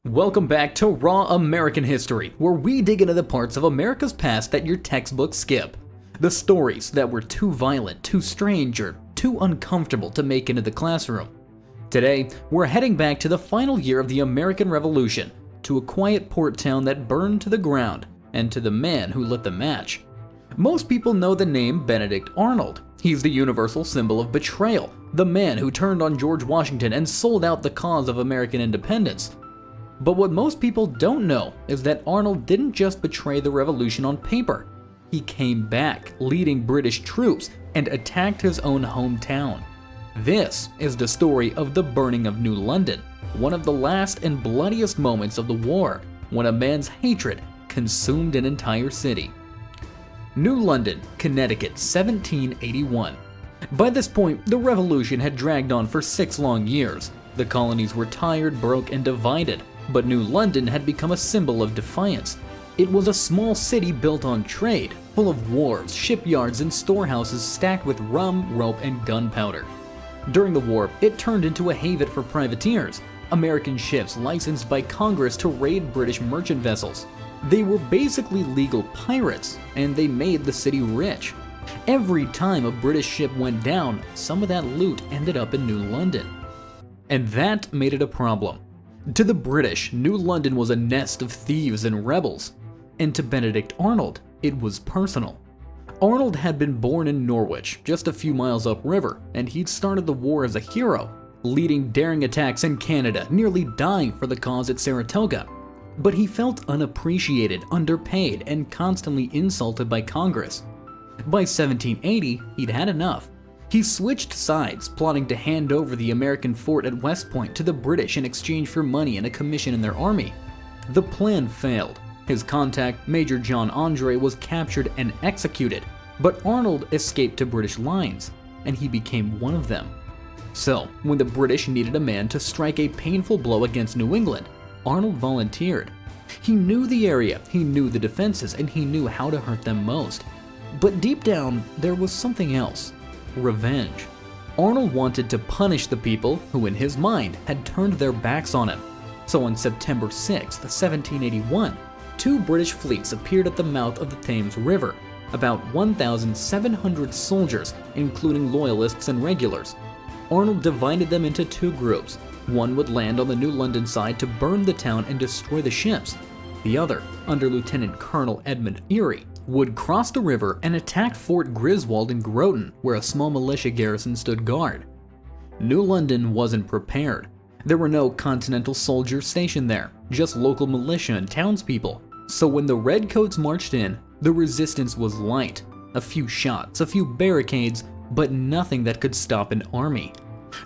Welcome back to Raw American History, where we dig into the parts of America's past that your textbooks skip. The stories that were too violent, too strange, or too uncomfortable to make into the classroom. Today, we're heading back to the final year of the American Revolution, to a quiet port town that burned to the ground, and to the man who lit the match. Most people know the name Benedict Arnold. He's the universal symbol of betrayal, the man who turned on George Washington and sold out the cause of American independence. But what most people don't know is that Arnold didn't just betray the revolution on paper. He came back, leading British troops, and attacked his own hometown. This is the story of the burning of New London, one of the last and bloodiest moments of the war, when a man's hatred consumed an entire city. New London, Connecticut, 1781. By this point, the revolution had dragged on for 6 long years. The colonies were tired, broke, and divided. But New London had become a symbol of defiance. It was a small city built on trade, full of wharves, shipyards, and storehouses stacked with rum, rope, and gunpowder. During the war, it turned into a haven for privateers, American ships licensed by Congress to raid British merchant vessels. They were basically legal pirates, and they made the city rich. Every time a British ship went down, some of that loot ended up in New London. And that made it a problem. To the British, New London was a nest of thieves and rebels, and to Benedict Arnold, it was personal. Arnold had been born in Norwich, just a few miles upriver, and he'd started the war as a hero, leading daring attacks in Canada, nearly dying for the cause at Saratoga. But he felt unappreciated, underpaid, and constantly insulted by Congress. By 1780, he'd had enough. He switched sides, plotting to hand over the American fort at West Point to the British in exchange for money and a commission in their army. The plan failed. His contact, Major John Andre, was captured and executed, but Arnold escaped to British lines, and he became one of them. So, when the British needed a man to strike a painful blow against New England, Arnold volunteered. He knew the area, he knew the defenses, and he knew how to hurt them most. But deep down, there was something else. Revenge. Arnold wanted to punish the people who, in his mind, had turned their backs on him. So on September 6, 1781, 2 British fleets appeared at the mouth of the Thames River, about 1,700 soldiers, including loyalists and regulars. Arnold divided them into 2 groups. One would land on the New London side to burn the town and destroy the ships. The other, under Lieutenant Colonel Edmund Erie, would cross the river and attack Fort Griswold in Groton, where a small militia garrison stood guard. New London wasn't prepared. There were no Continental soldiers stationed there, just local militia and townspeople. So when the Redcoats marched in, the resistance was light. A few shots, a few barricades, but nothing that could stop an army.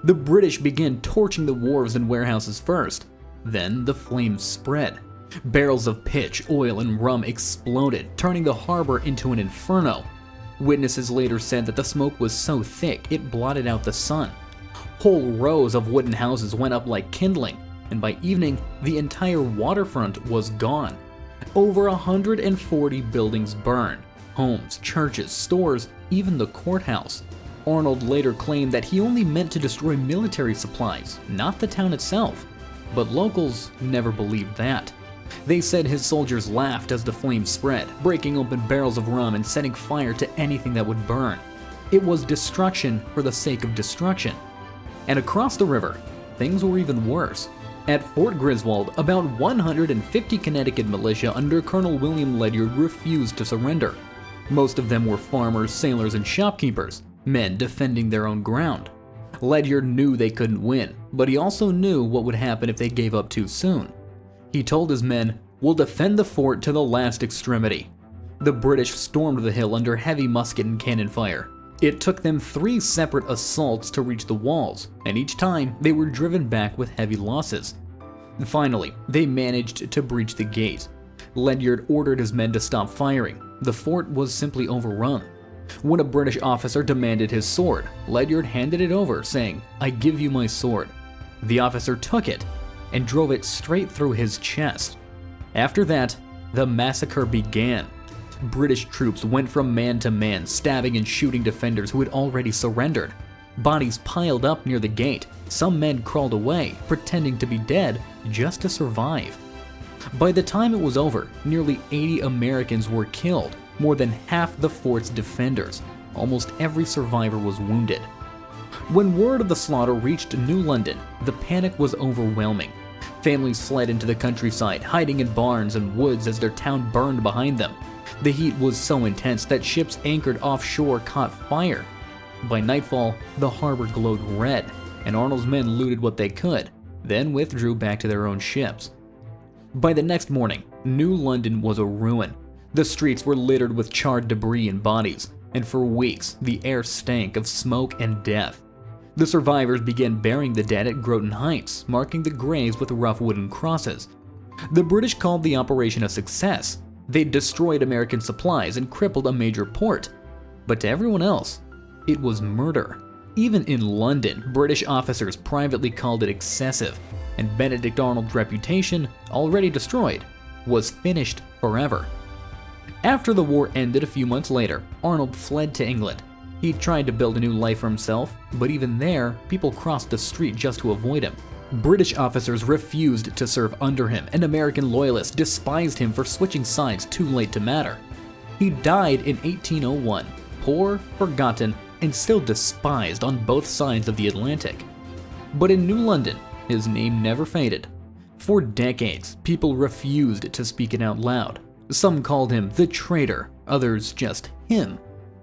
The British began torching the wharves and warehouses first. Then the flames spread. Barrels of pitch, oil, and rum exploded, turning the harbor into an inferno. Witnesses later said that the smoke was so thick it blotted out the sun. Whole rows of wooden houses went up like kindling, and by evening, the entire waterfront was gone. Over 140 buildings burned: homes, churches, stores, even the courthouse. Arnold later claimed that he only meant to destroy military supplies, not the town itself. But locals never believed that. They said his soldiers laughed as the flames spread, breaking open barrels of rum and setting fire to anything that would burn. It was destruction for the sake of destruction. And across the river, things were even worse. At Fort Griswold, about 150 Connecticut militia under Colonel William Ledyard refused to surrender. Most of them were farmers, sailors, and shopkeepers, men defending their own ground. Ledyard knew they couldn't win, but he also knew what would happen if they gave up too soon. He told his men, "We'll defend the fort to the last extremity." The British stormed the hill under heavy musket and cannon fire. It took them 3 separate assaults to reach the walls, and each time they were driven back with heavy losses. Finally, they managed to breach the gate. Ledyard ordered his men to stop firing. The fort was simply overrun. When a British officer demanded his sword, Ledyard handed it over, saying, "I give you my sword." The officer took it and drove it straight through his chest. After that, the massacre began. British troops went from man to man, stabbing and shooting defenders who had already surrendered. Bodies piled up near the gate. Some men crawled away, pretending to be dead just to survive. By the time it was over, nearly 80 Americans were killed, more than half the fort's defenders. Almost every survivor was wounded. When word of the slaughter reached New London, the panic was overwhelming. Families fled into the countryside, hiding in barns and woods as their town burned behind them. The heat was so intense that ships anchored offshore caught fire. By nightfall, the harbor glowed red, and Arnold's men looted what they could, then withdrew back to their own ships. By the next morning, New London was a ruin. The streets were littered with charred debris and bodies, and for weeks the air stank of smoke and death. The survivors began burying the dead at Groton Heights, marking the graves with rough wooden crosses. The British called the operation a success. They destroyed American supplies and crippled a major port. But to everyone else, it was murder. Even in London, British officers privately called it excessive, and Benedict Arnold's reputation, already destroyed, was finished forever. After the war ended a few months later, Arnold fled to England. He tried to build a new life for himself, but even there, people crossed the street just to avoid him. British officers refused to serve under him, and American loyalists despised him for switching sides too late to matter. He died in 1801, poor, forgotten, and still despised on both sides of the Atlantic. But in New London, his name never faded. For decades, people refused to speak it out loud. Some called him the traitor, others just him.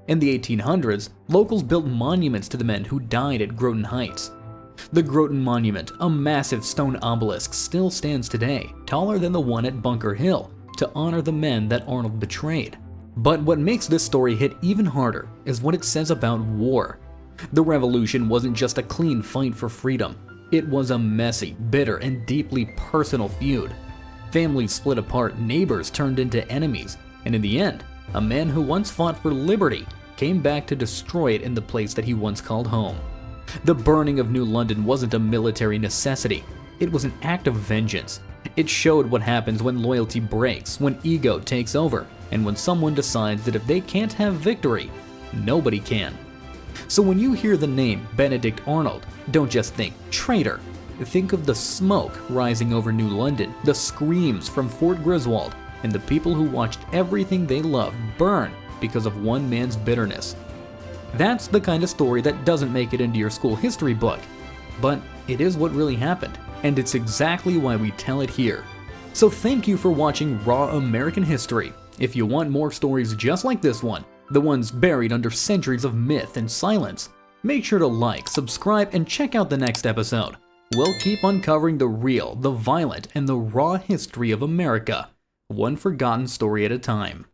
In the 1800s, locals built monuments to the men who died at Groton Heights. The Groton Monument, a massive stone obelisk, still stands today, taller than the one at Bunker Hill, to honor the men that Arnold betrayed. But what makes this story hit even harder is what it says about war. The Revolution wasn't just a clean fight for freedom. It was a messy, bitter, and deeply personal feud. Families split apart, neighbors turned into enemies, and in the end, a man who once fought for liberty came back to destroy it in the place that he once called home. The burning of New London wasn't a military necessity. It was an act of vengeance. It showed what happens when loyalty breaks, when ego takes over, and when someone decides that if they can't have victory, nobody can. So when you hear the name Benedict Arnold, don't just think traitor. Think of the smoke rising over New London, the screams from Fort Griswold, and the people who watched everything they loved burn because of one man's bitterness. That's the kind of story that doesn't make it into your school history book, but it is what really happened, and it's exactly why we tell it here. So thank you for watching Raw American History. If you want more stories just like this one, the ones buried under centuries of myth and silence, make sure to like, subscribe, and check out the next episode. We'll keep uncovering the real, the violent, and the raw history of America, one forgotten story at a time.